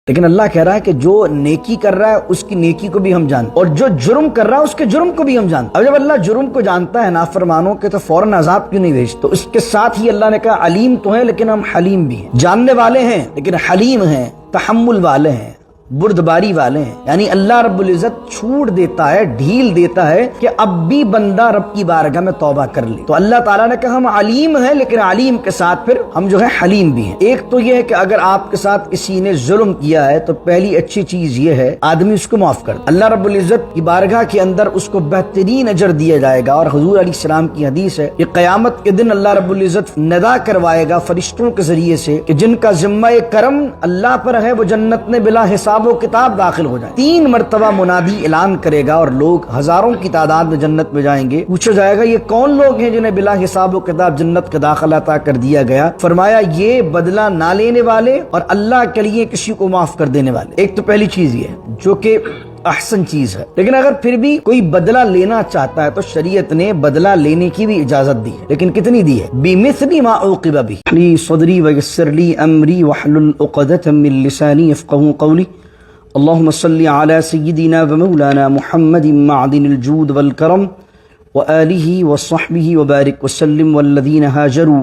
لیکن اللہ کہہ رہا ہے کہ جو نیکی کر رہا ہے اس کی نیکی کو بھی ہم جانتے، اور جو جرم کر رہا ہے اس کے جرم کو بھی ہم جانتے۔ اب جب اللہ جرم کو جانتا ہے نافرمانوں کے، تو فوراً عذاب کیوں نہیں بھیجتا؟ تو اس کے ساتھ ہی اللہ نے کہا علیم تو ہے لیکن ہم حلیم بھی ہیں، جاننے والے ہیں لیکن حلیم ہیں، تحمل والے ہیں، بردباری والے ہیں۔ یعنی اللہ رب العزت چھوٹ دیتا ہے، ڈھیل دیتا ہے کہ اب بھی بندہ رب کی بارگاہ میں توبہ کر لے۔ تو اللہ تعالیٰ نے کہا ہم علیم ہیں لیکن علیم کے ساتھ پھر ہم جو ہے حلیم بھی ہیں۔ ایک تو یہ ہے کہ اگر آپ کے ساتھ کسی نے ظلم کیا ہے تو پہلی اچھی چیز یہ ہے آدمی اس کو معاف کر دے۔ اللہ رب العزت کی بارگاہ کے اندر اس کو بہترین اجر دیا جائے گا، اور حضور علیہ السلام کی حدیث ہے کہ قیامت کے دن اللہ رب العزت ندا کروائے گا فرشتوں کے ذریعے سے کہ جن کا ذمہ کرم اللہ پر ہے وہ جنت میں بلا حساب و کتاب داخل ہو جائیں۔ 3 مرتبہ منادی اعلان کرے گا اور لوگ ہزاروں کی تعداد میں جنت میں جائیں گے۔ پوچھا جائے گا یہ کون لوگ ہیں جنہیں بلا حساب و کتاب جنت کا داخلہ عطا کر دیا گیا؟ فرمایا یہ بدلہ نہ لینے والے اور اللہ کے لیے کسی کو معاف کر دینے والے۔ ایک تو پہلی چیز یہ ہے جو کہ احسن چیز ہے، لیکن اگر پھر بھی کوئی بدلہ لینا چاہتا ہے تو شریعت نے بدلہ لینے کی بھی اجازت دی ہے، لیکن کتنی دی ہے؟ بِمِثْلِ مَا عُوقِبَ بِهِ لِي صَدْرِي وَيَسِّرْ لِي أَمْرِي وَاحْلُلْ عُقْدَةً مِّن لِّسَانِي يَفْقَهُوا قَوْلِي اللهم صل على سيدنا ومولانا محمد معدن الجود والكرم وآله وصحبه وبارك وسلم والذين هاجروا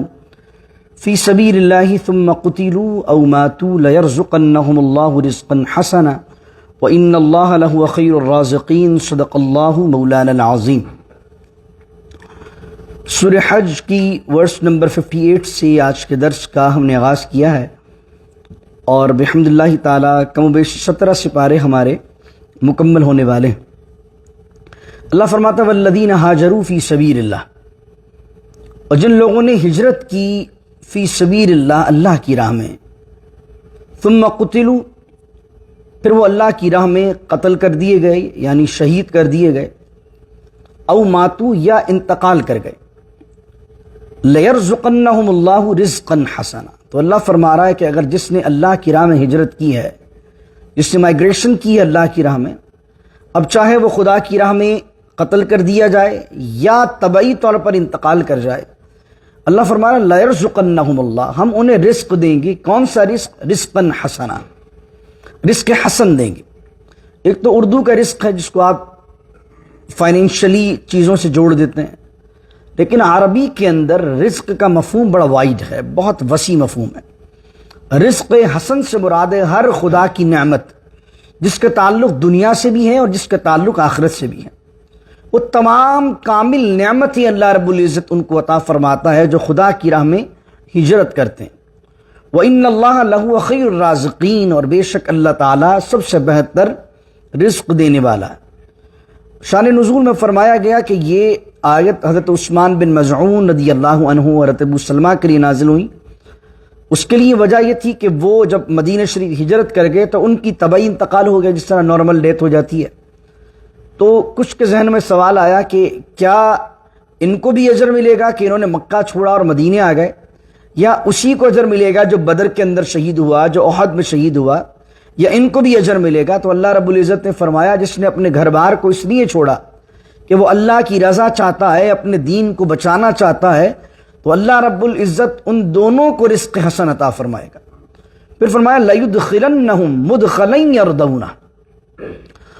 في سبيل الله ثم قتلوا أو ماتوا ليرزقنهم الله رزقا حسنا وإن الله لهو خير الرازقين صدق الله مولانا العظيم۔ سورہ حج کی ورس نمبر 58 سے آج کے درس کا ہم نے آغاز کیا ہے، اور بحمد اللہ تعالیٰ کم و بیش 17 سپارے ہمارے مکمل ہونے والے ہیں۔ اللہ فرماتا والذین ہاجروا فی سبیل اللہ، اور جن لوگوں نے ہجرت کی فی سبیل اللہ، اللہ کی راہ میں، ثم قتلوا، پھر وہ اللہ کی راہ میں قتل کر دیے گئے یعنی شہید کر دیے گئے، او ماتوا یا انتقال کر گئے، لیرزقنہم اللہ رزقا حسنا، تو اللہ فرما رہا ہے کہ اگر جس نے اللہ کی راہ میں ہجرت کی ہے، جس نے مائگریشن کی ہے اللہ کی راہ میں، اب چاہے وہ خدا کی راہ میں قتل کر دیا جائے یا طبعی طور پر انتقال کر جائے، اللہ فرما رہا ہے لیرزقنہم اللہ، ہم انہیں رزق دیں گے۔ کون سا رزق؟ رزقا حسنا، رزق حسن دیں گے۔ ایک تو اردو کا رزق ہے جس کو آپ فائنینشلی چیزوں سے جوڑ دیتے ہیں، لیکن عربی کے اندر رزق کا مفہوم بڑا وائڈ ہے، بہت وسیع مفہوم ہے۔ رزق حسن سے مراد ہے ہر خدا کی نعمت جس کا تعلق دنیا سے بھی ہے اور جس کا تعلق آخرت سے بھی ہے، وہ تمام کامل نعمت ہی اللہ رب العزت ان کو عطا فرماتا ہے جو خدا کی راہ میں ہجرت کرتے ہیں۔ وَإِنَّ اللَّهَ لَهُوَ خَيْرُ الرَّازِقِينَ، اور بے شک اللہ تعالیٰ سب سے بہتر رزق دینے والا ہے۔ شان نزول میں فرمایا گیا کہ یہ آیت حضرت عثمان بن مظعون رضی اللہ عنہ اور حضرت ابو سلمہ کے لیے نازل ہوئی۔ اس کے لیے وجہ یہ تھی کہ وہ جب مدینہ شریف ہجرت کر گئے تو ان کی طبعی انتقال ہو گیا، جس طرح نارمل ڈیتھ ہو جاتی ہے۔ تو کچھ کے ذہن میں سوال آیا کہ کیا ان کو بھی اجر ملے گا کہ انہوں نے مکہ چھوڑا اور مدینے آ گئے، یا اسی کو اجر ملے گا جو بدر کے اندر شہید ہوا، جو احد میں شہید ہوا، یا ان کو بھی اجر ملے گا؟ تو اللہ رب العزت نے فرمایا جس نے اپنے گھر بار کو اس لیے چھوڑا کہ وہ اللہ کی رضا چاہتا ہے، اپنے دین کو بچانا چاہتا ہے، تو اللہ رب العزت ان دونوں کو رزق حسن عطا فرمائے گا۔ پھر فرمایا لَيُدْخِلَنَّهُمْ مُدْخَلًا يَرْضَوْنَهُ،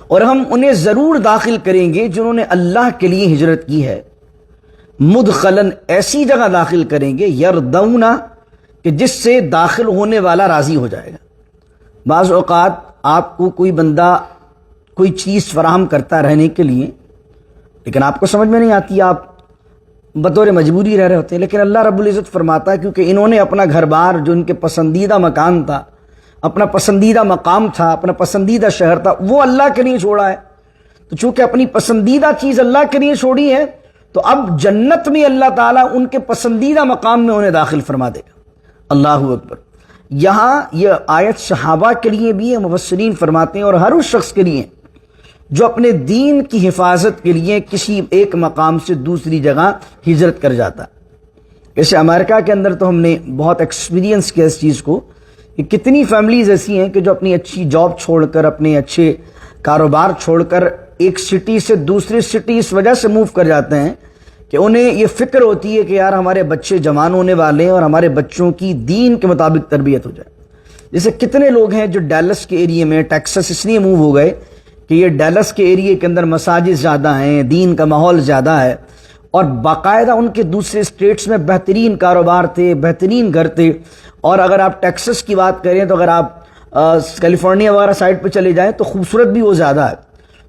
اور ہم انہیں ضرور داخل کریں گے جنہوں نے اللہ کے لیے ہجرت کی ہے، مدخلن ایسی جگہ داخل کریں گے، یرضونا کہ جس سے داخل ہونے والا راضی ہو جائے گا۔ بعض اوقات آپ کو کوئی بندہ کوئی چیز فراہم کرتا رہنے کے لیے، لیکن آپ کو سمجھ میں نہیں آتی، آپ بطور مجبوری رہ رہے ہوتے ہیں، لیکن اللہ رب العزت فرماتا ہے کیونکہ انہوں نے اپنا گھر بار جو ان کے پسندیدہ مکان تھا، اپنا پسندیدہ مقام تھا، اپنا پسندیدہ شہر تھا، وہ اللہ کے لیے چھوڑا ہے، تو چونکہ اپنی پسندیدہ چیز اللہ کے لیے چھوڑی ہے تو اب جنت میں اللہ تعالیٰ ان کے پسندیدہ مقام میں انہیں داخل فرما دے گا۔ اللہ اکبر۔ یہاں یہ آیت صحابہ کے لیے بھی ہے، مفسرین فرماتے ہیں، اور ہر اس شخص کے لیے جو اپنے دین کی حفاظت کے لیے کسی ایک مقام سے دوسری جگہ ہجرت کر جاتا ہے۔ جیسے امریکہ کے اندر تو ہم نے بہت ایکسپیرینس کیا اس چیز کو کہ کتنی فیملیز ایسی ہیں کہ جو اپنی اچھی جاب چھوڑ کر، اپنے اچھے کاروبار چھوڑ کر ایک سٹی سے دوسری سٹی اس وجہ سے موو کر جاتے ہیں کہ انہیں یہ فکر ہوتی ہے کہ یار ہمارے بچے جوان ہونے والے ہیں اور ہمارے بچوں کی دین کے مطابق تربیت ہو جائے۔ جیسے کتنے لوگ ہیں جو ڈیلس کے ایریے میں ٹیکسس اس لیے موو ہو گئے کہ یہ ڈیلس کے ایریے کے اندر مساجد زیادہ ہیں، دین کا ماحول زیادہ ہے، اور باقاعدہ ان کے دوسرے اسٹیٹس میں بہترین کاروبار تھے، بہترین گھر تھے. اور اگر آپ ٹیکسس کی بات کریں تو اگر آپ کیلیفورنیا وغیرہ سائڈ پہ چلے جائیں تو خوبصورت بھی وہ زیادہ ہے.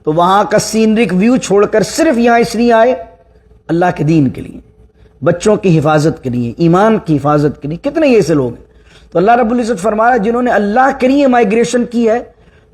تو وہاں کا سینرک ویو چھوڑ کر صرف یہاں اس لیے آئے اللہ کے دین کے لیے، بچوں کی حفاظت کے لیے، ایمان کی حفاظت کے لیے. کتنے ایسے لوگ ہیں. تو اللہ رب العزت فرمایا جنہوں نے اللہ کے لیے مائگریشن کی ہے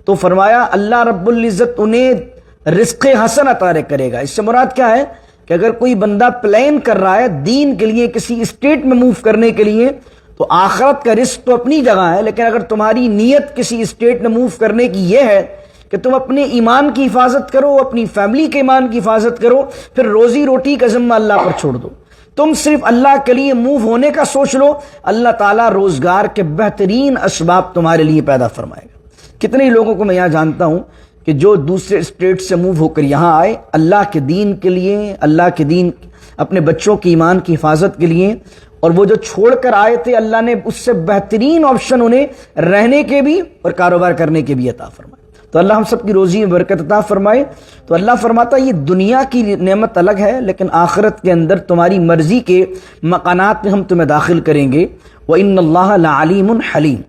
تو فرمایا اللہ رب العزت انہیں رزق حسن عطا کرے گا. اس سے مراد کیا ہے کہ اگر کوئی بندہ پلان کر رہا ہے دین کے لیے کسی اسٹیٹ میں موو کرنے کے لیے تو آخرت کا رزق تو اپنی جگہ ہے، لیکن اگر تمہاری نیت کسی اسٹیٹ میں موو کرنے کی یہ ہے کہ تم اپنے ایمان کی حفاظت کرو، اپنی فیملی کے ایمان کی حفاظت کرو، پھر روزی روٹی کا ذمہ اللہ پر چھوڑ دو. تم صرف اللہ کے لیے موو ہونے کا سوچ لو، اللہ تعالیٰ روزگار کے بہترین اسباب تمہارے لیے پیدا فرمائے گا. کتنے لوگوں کو میں یہاں جانتا ہوں کہ جو دوسرے اسٹیٹ سے موو ہو کر یہاں آئے اللہ کے دین کے لیے، اللہ کے دین، اپنے بچوں کی ایمان کی حفاظت کے لیے، اور وہ جو چھوڑ کر آئے تھے اللہ نے اس سے بہترین آپشن انہیں رہنے کے بھی اور کاروبار کرنے کے بھی عطا فرمائے. تو اللہ ہم سب کی روزی میں برکت عطا فرمائے. تو اللہ فرماتا یہ دنیا کی نعمت الگ ہے، لیکن آخرت کے اندر تمہاری مرضی کے مکانات میں ہم تمہیں داخل کریں گے. وَإِنَّ اللَّهَ لَعَلِيمٌ حَلِيمٌ،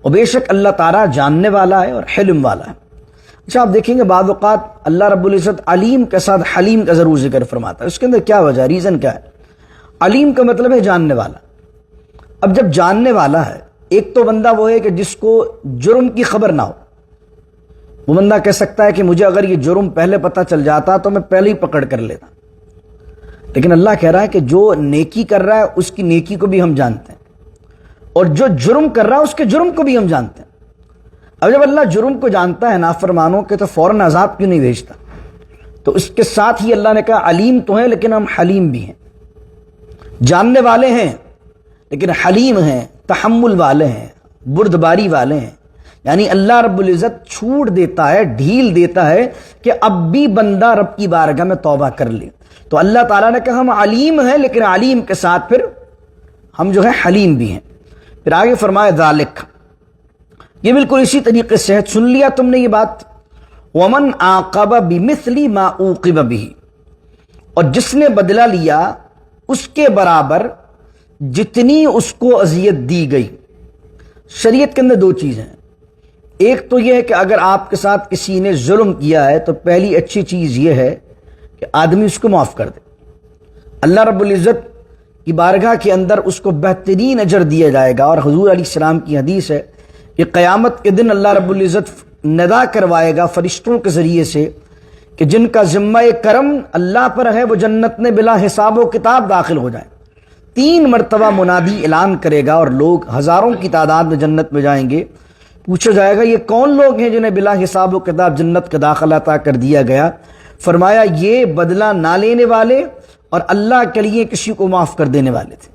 اور بے شک اللہ تعالیٰ جاننے والا ہے اور حلم والا ہے. اچھا آپ دیکھیں گے بعض اوقات اللہ رب العزت علیم کے ساتھ حلیم کا ضرور ذکر فرماتا ہے. اس کے اندر کیا وجہ، ریزن کیا ہے؟ علیم کا مطلب ہے جاننے والا. اب جب جاننے والا ہے، ایک تو بندہ وہ ہے کہ جس کو جرم کی خبر نہ ہو، وہ بندہ کہہ سکتا ہے کہ مجھے اگر یہ جرم پہلے پتہ چل جاتا تو میں پہلے ہی پکڑ کر لیتا. لیکن اللہ کہہ رہا ہے کہ جو نیکی کر رہا ہے اس کی نیکی کو بھی ہم جانتے ہیں، اور جو جرم کر رہا ہے اس کے جرم کو بھی ہم جانتے ہیں. اب جب اللہ جرم کو جانتا ہے نافرمانوں کے تو فوراً عذاب کیوں نہیں بھیجتا؟ تو اس کے ساتھ ہی اللہ نے کہا علیم تو ہیں لیکن ہم حلیم بھی ہیں. جاننے والے ہیں لیکن حلیم ہیں، تحمل والے ہیں، بردباری والے ہیں. یعنی اللہ رب العزت چھوٹ دیتا ہے، ڈھیل دیتا ہے کہ اب بھی بندہ رب کی بارگاہ میں توبہ کر لے. تو اللہ تعالیٰ نے کہا ہم علیم ہیں لیکن علیم کے ساتھ پھر ہم جو ہے حلیم بھی ہیں. پھر آگے فرمایا ذالک، یہ بالکل اسی طریقے سے ہے. سن لیا تم نے یہ بات، ومن عاقب بمثل ما عوقب به، اور جس نے بدلہ لیا اس کے برابر جتنی اس کو اذیت دی گئی. شریعت کے اندر دو چیزیں ہیں. ایک تو یہ ہے کہ اگر آپ کے ساتھ کسی نے ظلم کیا ہے تو پہلی اچھی چیز یہ ہے کہ آدمی اس کو معاف کر دے. اللہ رب العزت کی بارگاہ کے اندر اس کو بہترین اجر دیا جائے گا. اور حضور علیہ السلام کی حدیث ہے کہ قیامت کے دن اللہ رب العزت ندا کروائے گا فرشتوں کے ذریعے سے کہ جن کا ذمہ کرم اللہ پر ہے وہ جنت میں بلا حساب و کتاب داخل ہو جائیں. 3 مرتبہ منادی اعلان کرے گا اور لوگ ہزاروں کی تعداد میں جنت میں جائیں گے. پوچھا جائے گا یہ کون لوگ ہیں جنہیں بلا حساب و کتاب جنت کا داخلہ عطا کر دیا گیا؟ فرمایا یہ بدلہ نہ لینے والے اور اللہ کے لیے کسی کو معاف کر دینے والے تھے.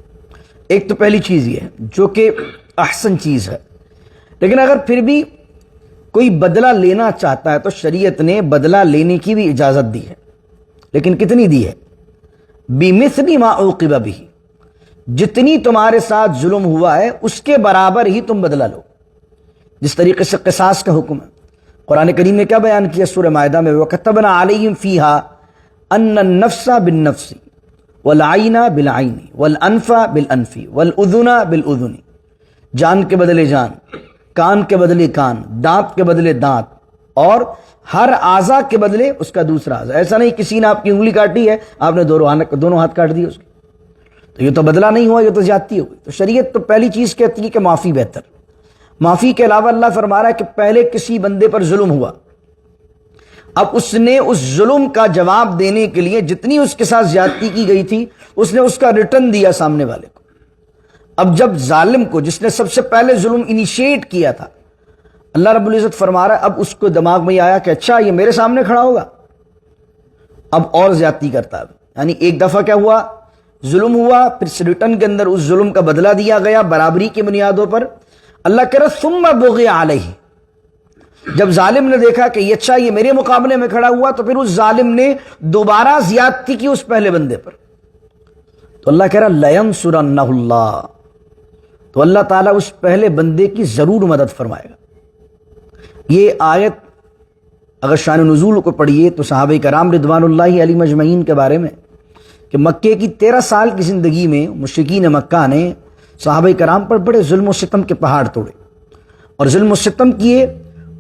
ایک تو پہلی چیز یہ ہے جو کہ احسن چیز ہے. لیکن اگر پھر بھی کوئی بدلہ لینا چاہتا ہے تو شریعت نے بدلہ لینے کی بھی اجازت دی ہے. لیکن کتنی دی ہے؟ بِمِثْلِ مَا عُوقِبَ بِهِ، جتنی تمہارے ساتھ ظلم ہوا ہے اس کے برابر ہی تم بدلہ لو. جس طریقے سے قصاص کا حکم ہے قرآن کریم نے کیا بیان کیا سورہ مائدہ میں، وَكَتَبْنَا عَلَيْهِمْ فِيهَا أَنَّ النَّفْسَ بِالنَّفْسِ وَالْعَيْنَ بِالْعَيْنِ وَالْأَنْفَ بِالْأَنْفِ وَالْأُذُنَ بِالْأُذُنِ، جان کے بدلے جان، کان کے بدلے کان، دانت کے بدلے دانت، اور ہر اعضا کے بدلے اس کا دوسرا اعضا. ایسا نہیں کسی نے آپ کی انگلی کاٹی ہے آپ نے دونوں ہاتھ کاٹ دیے اس کے، تو یہ تو بدلہ نہیں ہوا، یہ تو زیادتی ہو گئی. تو شریعت تو پہلی چیز کہتی ہے کہ معافی بہتر. معافی کے علاوہ اللہ فرما رہا ہے کہ پہلے کسی بندے پر ظلم ہوا، اب اس نے اس ظلم کا جواب دینے کے لیے جتنی اس کے ساتھ زیادتی کی گئی تھی اس نے اس کا ریٹرن دیا سامنے والے کو. اب جب ظالم کو جس نے سب سے پہلے ظلم انیشیٹ کیا تھا، اللہ رب العزت فرما رہا ہے اب اس کو دماغ میں آیا کہ اچھا یہ میرے سامنے کھڑا ہوگا، اب اور زیادتی کرتا ہے. یعنی ایک دفعہ کیا ہوا، ظلم ہوا، پھر ریٹرن کے اندر اس ظلم کا بدلہ دیا گیا برابری کی بنیادوں پر. اللہ کہہ رہا ثم بغی علیہ، جب ظالم نے دیکھا کہ یہ اچھا یہ میرے مقابلے میں کھڑا ہوا تو پھر اس ظالم نے دوبارہ زیادتی کی اس پہلے بندے پر. تو اللہ کہہ رہا لینصرنہ اللہ، تو اللہ تعالیٰ اس پہلے بندے کی ضرور مدد فرمائے گا۔ یہ آیت اگر شان نزول کو پڑھیے تو صحابہ کرام رضوان اللہ علیہم اجمعین کے بارے میں کہ مکے کی 13 سال کی زندگی میں مشرکین مکہ نے صحابہ کرام پر بڑے ظلم و ستم کے پہاڑ توڑے اور ظلم و ستم کیے۔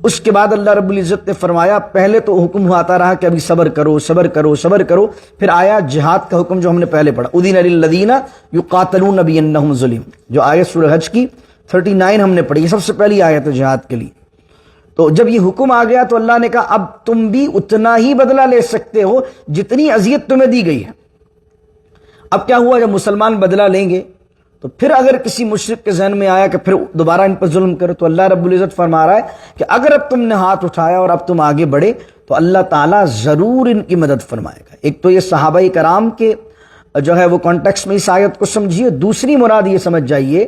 اس کے بعد اللہ رب العزت نے فرمایا، پہلے تو حکم آتا رہا کہ ابھی صبر کرو صبر کرو صبر کرو، پھر آیا جہاد کا حکم جو ہم نے پہلے پڑھا، اذن للذین یقاتلون بانہم ظلم، جو آیت سورہ حج کی 39 ہم نے پڑھی، یہ سب سے پہلی آیت ہے جہاد کے لیے۔ تو جب یہ حکم آ گیا تو اللہ نے کہا اب تم بھی اتنا ہی بدلہ لے سکتے ہو جتنی اذیت تمہیں دی گئی ہے۔ اب کیا ہوا، جب مسلمان بدلہ لیں گے تو پھر اگر کسی مشرک کے ذہن میں آیا کہ پھر دوبارہ ان پر ظلم کرو، تو اللہ رب العزت فرما رہا ہے کہ اگر اب تم نے ہاتھ اٹھایا اور اب تم آگے بڑھے تو اللہ تعالیٰ ضرور ان کی مدد فرمائے گا۔ ایک تو یہ صحابہ کرام کے جو ہے وہ کانٹیکس میں اس آیت کو سمجھیے، دوسری مراد یہ سمجھ جائیے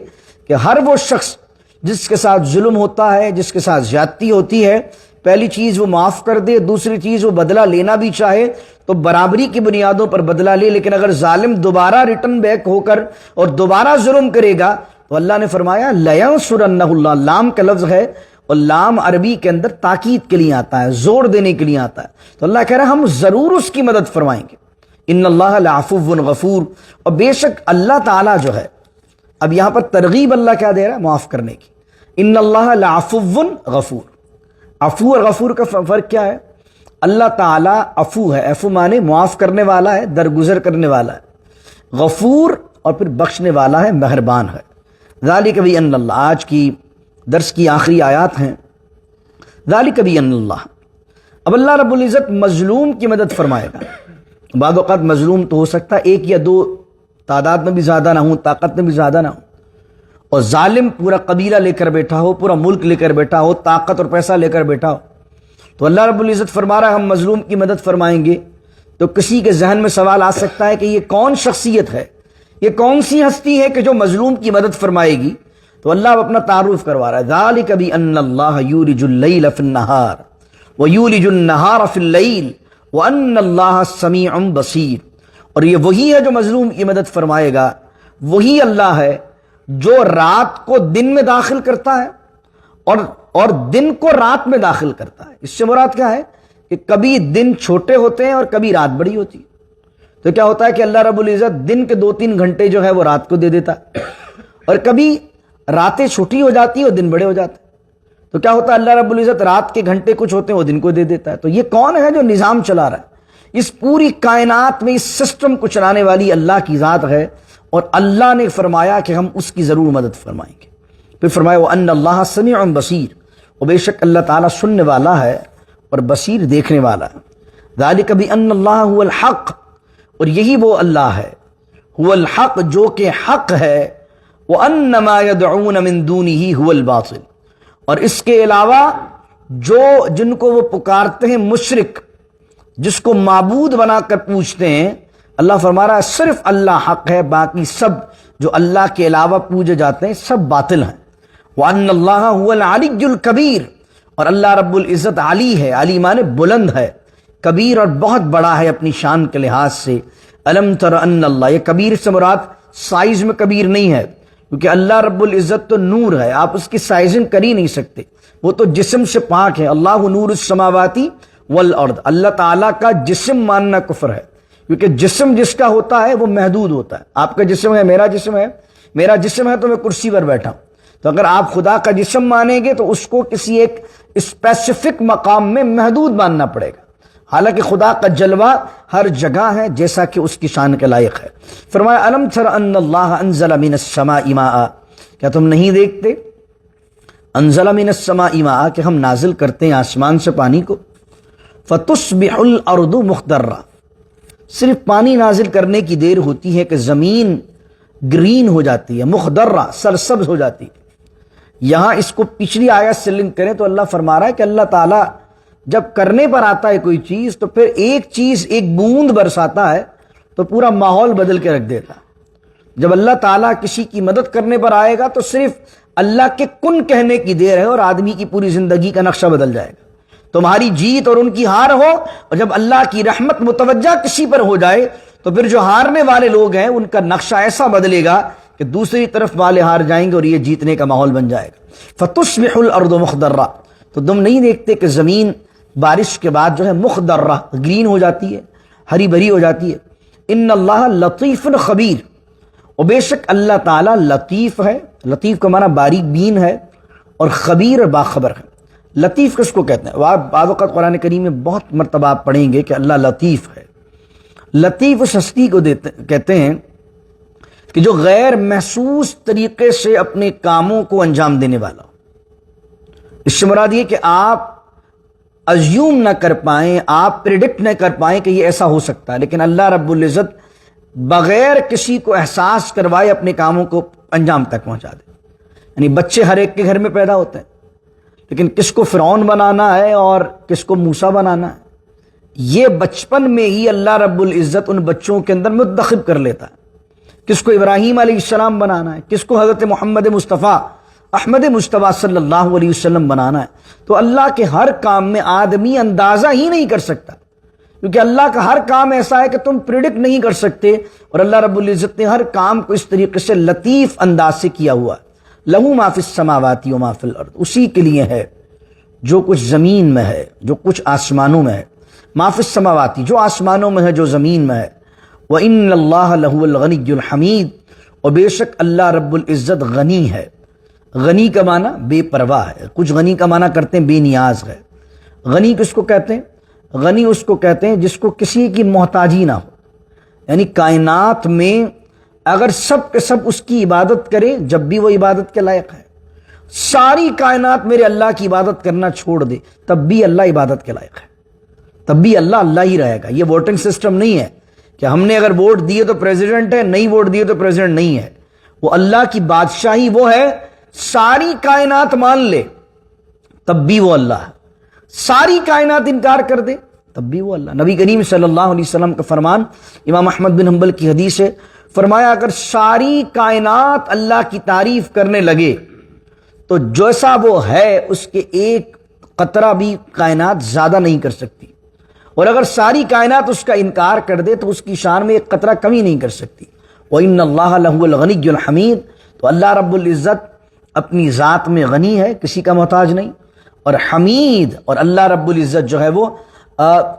کہ ہر وہ شخص جس کے ساتھ ظلم ہوتا ہے، جس کے ساتھ زیادتی ہوتی ہے، پہلی چیز وہ معاف کر دے، دوسری چیز وہ بدلہ لینا بھی چاہے تو برابری کی بنیادوں پر بدلہ لے، لیکن اگر ظالم دوبارہ ریٹرن بیک ہو کر اور دوبارہ ظلم کرے گا تو اللہ نے فرمایا لَيَنْصُرَنَّهُ اللَّهُ، لام کا لفظ ہے اور لام عربی کے اندر تاکید کے لیے آتا ہے، زور دینے کے لیے آتا ہے، تو اللہ کہہ رہا ہے ہم ضرور اس کی مدد فرمائیں گے۔ ان اللہ لعفو غفور، اور بے شک اللہ تعالیٰ جو ہے، اب یہاں پر ترغیب اللہ کیا دے رہا ہے، معاف کرنے کی۔ ان اللہ لعفو غفور، عفو اور غفور کا فرق کیا ہے؟ اللہ تعالیٰ عفو ہے، عفو مانے معاف کرنے والا ہے، درگزر کرنے والا ہے، غفور اور پھر بخشنے والا ہے، مہربان ہے۔ ذالک بان اللہ، آج کی درس کی آخری آیات ہیں، ذالک بان اللہ، اب اللہ رب العزت مظلوم کی مدد فرمائے گا۔ بعض اوقات مظلوم تو ہو سکتا ہے ایک یا دو، تعداد میں بھی زیادہ نہ ہوں، طاقت میں بھی زیادہ نہ ہوں، اور ظالم پورا قبیلہ لے کر بیٹھا ہو، پورا ملک لے کر بیٹھا ہو، طاقت اور پیسہ لے کر بیٹھا ہو، تو اللہ رب العزت فرما رہا ہے ہم مظلوم کی مدد فرمائیں گے۔ تو کسی کے ذہن میں سوال آ سکتا ہے کہ یہ کون شخصیت ہے، یہ کون سی ہستی ہے کہ جو مظلوم کی مدد فرمائے گی؟ تو اللہ اب اپنا تعارف کروا رہا ہے، ذالک بان اللہ یولج اللیل فی النہار ویولج النہار فی اللیل وان اللہ سمیع بصیر، اور یہ وہی ہے جو مظلوم کی مدد فرمائے گا، وہی اللہ ہے جو رات کو دن میں داخل کرتا ہے اور دن کو رات میں داخل کرتا ہے۔ اس سے مراد کیا ہے کہ کبھی دن چھوٹے ہوتے ہیں اور کبھی رات بڑی ہوتی ہے، تو کیا ہوتا ہے کہ اللہ رب العزت دن کے 2-3 گھنٹے جو ہے وہ رات کو دے دیتا ہے، اور کبھی راتیں چھوٹی ہو جاتی ہیں اور دن بڑے ہو جاتے ہیں، تو کیا ہوتا ہے اللہ رب العزت رات کے گھنٹے کچھ ہوتے ہیں وہ دن کو دے دیتا ہے۔ تو یہ کون ہے جو نظام چلا رہا ہے؟ اس پوری کائنات میں اس سسٹم کو چلانے والی اللہ کی ذات ہے، اور اللہ نے فرمایا کہ ہم اس کی ضرور مدد فرمائیں گے۔ پھر فرمایا وَأَنَّ اللَّهَ سَمِيعٌ بَصِيرٌ، اور بے شک اللہ تعالیٰ سننے والا ہے اور بصیر دیکھنے والا ہے۔ ذَلِكَ بِأَنَّ اللَّهَ هُوَ الْحَقُّ، اور یہی وہ اللہ ہے، هو الحق جو کہ حق ہے، وَأَنَّ مَا يَدْعُونَ مِن دُونِهِ هُوَ الْبَاطِلُ، اور اس کے علاوہ جن کو وہ پکارتے ہیں مشرک، جس کو معبود بنا کر پوچھتے ہیں، اللہ فرما رہا ہے صرف اللہ حق ہے، باقی سب جو اللہ کے علاوہ پوجے جاتے ہیں سب باطل ہیں۔ وَأَنَّ اللَّهَ هُوَ الْعَلِيُّ الْكَبِيرُ، اور اللہ رب العزت علی ہے، علی مانے بلند ہے، کبیر اور بہت بڑا ہے اپنی شان کے لحاظ سے۔ الم تر ان اللہ، یہ کبیر سے مراد سائز میں کبیر نہیں ہے، کیونکہ اللہ رب العزت تو نور ہے، آپ اس کی سائزنگ کر ہی نہیں سکتے، وہ تو جسم سے پاک ہے۔ اللہ نور السماوات والارض، اللہ تعالیٰ کا جسم ماننا کفر ہے، کیونکہ جسم جس کا ہوتا ہے وہ محدود ہوتا ہے۔ آپ کا جسم ہے، میرا جسم ہے، میرا جسم ہے تو میں کرسی پر بیٹھا ہوں، تو اگر آپ خدا کا جسم مانیں گے تو اس کو کسی ایک اسپیسیفک مقام میں محدود ماننا پڑے گا، حالانکہ خدا کا جلوہ ہر جگہ ہے جیسا کہ اس کی شان کے لائق ہے۔ فرمایا الم تر ان اللہ انزل من السماء ماء، کیا تم نہیں دیکھتے؟ انزل من السماء ماء، کہ ہم نازل کرتے ہیں آسمان سے پانی کو، فتصبح الارض مخضرہ، صرف پانی نازل کرنے کی دیر ہوتی ہے کہ زمین گرین ہو جاتی ہے، مخضرہ سرسبز ہو جاتی ہے۔ یہاں اس کو پچھلی آیت سے لنک کریں تو اللہ فرما رہا ہے کہ اللہ تعالیٰ جب کرنے پر آتا ہے کوئی چیز تو پھر ایک چیز، ایک بوند برساتا ہے تو پورا ماحول بدل کے رکھ دیتا ہے۔ جب اللہ تعالیٰ کسی کی مدد کرنے پر آئے گا تو صرف اللہ کے کن کہنے کی دیر ہے اور آدمی کی پوری زندگی کا نقشہ بدل جائے گا۔ تمہاری جیت اور ان کی ہار ہو، اور جب اللہ کی رحمت متوجہ کسی پر ہو جائے تو پھر جو ہارنے والے لوگ ہیں ان کا نقشہ ایسا بدلے گا کہ دوسری طرف والے ہار جائیں گے اور یہ جیتنے کا ماحول بن جائے گا. فتصبح الارض مخضرہ، تو تم نہیں دیکھتے کہ زمین بارش کے بعد جو ہے مخضرہ گرین ہو جاتی ہے، ہری بھری ہو جاتی ہے. ان اللہ لطیف خبیر، اور بے شک اللہ تعالیٰ لطیف ہے. لطیف کا معنی باریک بین ہے، اور خبیر اور باخبر ہے. لطیف کس کو کہتے ہیں؟ بعض اوقات قرآن کریم میں بہت مرتبہ آپ پڑھیں گے کہ اللہ لطیف ہے. لطیف اس ہستی کو کہتے ہیں کہ جو غیر محسوس طریقے سے اپنے کاموں کو انجام دینے والا ہو. اس سے مراد یہ کہ آپ ازیوم نہ کر پائیں، آپ پریڈکٹ نہ کر پائیں کہ یہ ایسا ہو سکتا ہے، لیکن اللہ رب العزت بغیر کسی کو احساس کروائے اپنے کاموں کو انجام تک پہنچا دے. یعنی بچے ہر ایک کے گھر میں پیدا ہوتے ہیں، لیکن کس کو فرعون بنانا ہے اور کس کو موسیٰ بنانا ہے، یہ بچپن میں ہی اللہ رب العزت ان بچوں کے اندر منتخب کر لیتا ہے. کس کو ابراہیم علیہ السلام بنانا ہے، کس کو حضرت محمد مصطفیٰ احمد مصطفیٰ صلی اللہ علیہ وسلم بنانا ہے. تو اللہ کے ہر کام میں آدمی اندازہ ہی نہیں کر سکتا، کیونکہ اللہ کا ہر کام ایسا ہے کہ تم پریڈکٹ نہیں کر سکتے. اور اللہ رب العزت نے ہر کام کو اس طریقے سے لطیف انداز سے کیا ہوا ہے. لہو ما فی السماوات و ما فی الارض، اسی کے لیے ہے جو کچھ زمین میں ہے، جو کچھ آسمانوں میں ہے. ما فی السماوات، جو آسمانوں میں ہے، جو زمین میں ہے. وَإِنَّ اللَّهَ لَهُوَ الْغَنِيُّ الْحَمِيدُ، اور بے شک اللہ رب العزت غنی ہے. غنی کا معنی بے پرواہ ہے. کچھ غنی کا معنی کرتے ہیں بے نیاز ہے. غنی کس کو کہتے ہیں؟ غنی اس کو کہتے ہیں جس کو کسی کی محتاجی نہ ہو. یعنی کائنات میں اگر سب کے سب اس کی عبادت کرے جب بھی وہ عبادت کے لائق ہے، ساری کائنات میرے اللہ کی عبادت کرنا چھوڑ دے تب بھی اللہ عبادت کے لائق ہے، تب بھی اللہ ہی رہے گا. یہ ووٹنگ سسٹم نہیں ہے کہ ہم نے اگر ووٹ دیے تو پریزیڈنٹ ہے، نہیں ووٹ دیے تو پریزیڈنٹ نہیں ہے. وہ اللہ کی بادشاہی وہ ہے، ساری کائنات مان لے تب بھی وہ اللہ ہے، ساری کائنات انکار کر دے تب بھی وہ اللہ. نبی کریم صلی اللہ علیہ وسلم کا فرمان، امام احمد بن حنبل کی حدیث ہے، فرمایا اگر ساری کائنات اللہ کی تعریف کرنے لگے تو جیسا وہ ہے اس کے ایک قطرہ بھی کائنات زیادہ نہیں کر سکتی، اور اگر ساری کائنات اس کا انکار کر دے تو اس کی شان میں ایک قطرہ کمی نہیں کر سکتی. وَإِنَّ اللَّهَ لَهُوَ الْغَنِيُّ الْحَمِيدُ، تو اللہ رب العزت اپنی ذات میں غنی ہے، کسی کا محتاج نہیں، اور حمید، اور اللہ رب العزت جو ہے وہ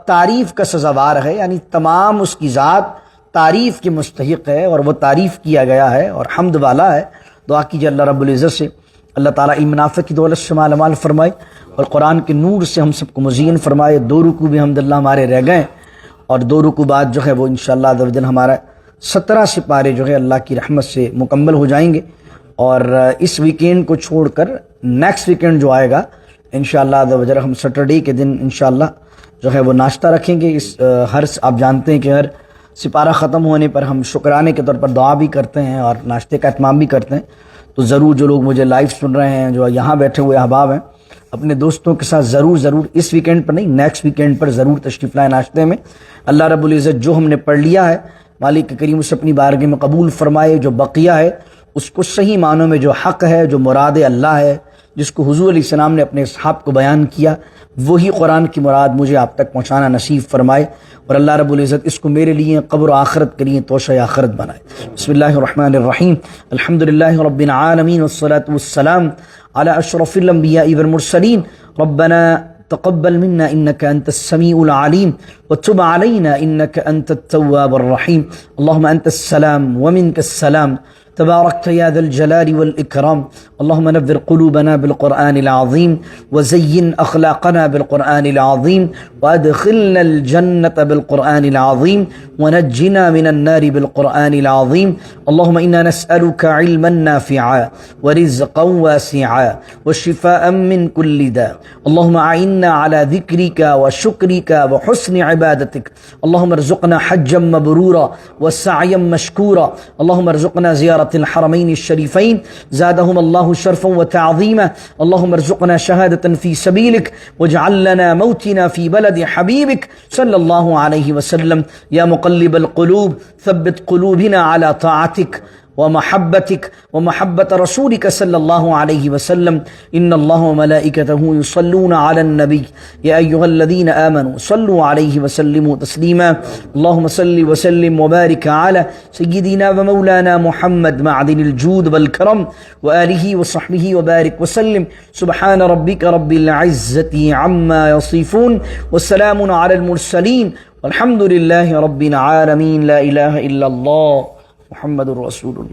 تعریف کا سزاوار ہے. یعنی تمام اس کی ذات تعریف کے مستحق ہے، اور وہ تعریف کیا گیا ہے اور حمد والا ہے. دعا کیجیے اللہ رب العزت سے اللہ تعالیٰ علم نافع کی دولت سے مال مال فرمائے، اور قرآن کے نور سے ہم سب کو مزین فرمائے. 2 رکوع بھی الحمدللہ ہمارے رہ گئے، اور 2 رکوع بعد جو ہے وہ انشاءاللہ عز و جل ہمارا 17 سپارے جو ہے اللہ کی رحمت سے مکمل ہو جائیں گے. اور اس ویکینڈ کو چھوڑ کر نیکسٹ ویکینڈ جو آئے گا انشاءاللہ عز و جل ہم سیٹرڈے کے دن انشاءاللہ جو ہے وہ ناشتہ رکھیں گے. آپ جانتے ہیں کہ ہر سپارہ ختم ہونے پر ہم شکرانے کے طور پر دعا بھی کرتے ہیں اور ناشتے کا اہتمام بھی کرتے ہیں. تو ضرور جو لوگ مجھے لائیو سن رہے ہیں، جو یہاں بیٹھے ہوئے احباب ہیں، اپنے دوستوں کے ساتھ ضرور اس ویکینڈ پر نہیں، نیکسٹ ویکینڈ پر ضرور تشریف لائیں ناشتے میں. اللہ رب العزت جو ہم نے پڑھ لیا ہے مالک کریم اسے اپنی بارگاہ میں قبول فرمائے. جو بقیہ ہے اس کو صحیح معنوں میں جو حق ہے، جو مراد اللہ ہے، جس کو حضور علیہ السلام نے اپنے اصحاب کو بیان کیا، وہی قرآن کی مراد مجھے آپ تک پہنچانا نصیب فرمائے. اور اللہ رب العزت اس کو میرے لیے قبر و آخرت کے لیے توشہ آخرت بنائے. بسم اللہ الرحمن الرحیم، الحمدللہ رب العالمین والصلاة والسلام علی اشرف الانبیاء والمرسلین. ربنا تقبل منا انك انت السميع العليم وتب علينا انك انت التواب الرحيم. اللهم انت السلام ومنك السلام، تباركت يا ذا الجلال والإكرام. اللهم نذر قلوبنا بالقرآن العظيم، وزين أخلاقنا بالقرآن العظيم، وأدخلنا الجنة بالقرآن العظيم، ونجنا من النار بالقرآن العظيم. اللهم إنا نسألك علما نافعا ورزقا واسعا وشفاء من كل داء. اللهم أعنا على ذكرك وشكرك وحسن عبادتك. اللهم ارزقنا حجا مبرورا وسعيا مشكورا. اللهم ارزقنا زيارة الحرمين الشريفين زادهم الله شرفا وتعظيما. اللهم ارزقنا شهادة في سبيلك، واجعل لنا موتنا في بلد حبيبك صلى الله عليه وسلم. يا مقلب القلوب ثبت قلوبنا على طاعتك، ومحبتك ومحبة رسولك صلى الله عليه وسلم. إن الله وملائكته يصلون على النبي يا أيها الذين آمنوا صلوا عليه وسلموا تسليما. اللهم صل وسلم وبارك على سيدنا ومولانا محمد معدن الجود والكرم وآله وصحبه وبارك وسلم. سبحان ربك رب العزة عما يصفون والسلام على المرسلين والحمد لله رب العالمين. لا إله إلا الله محمد رسول الله.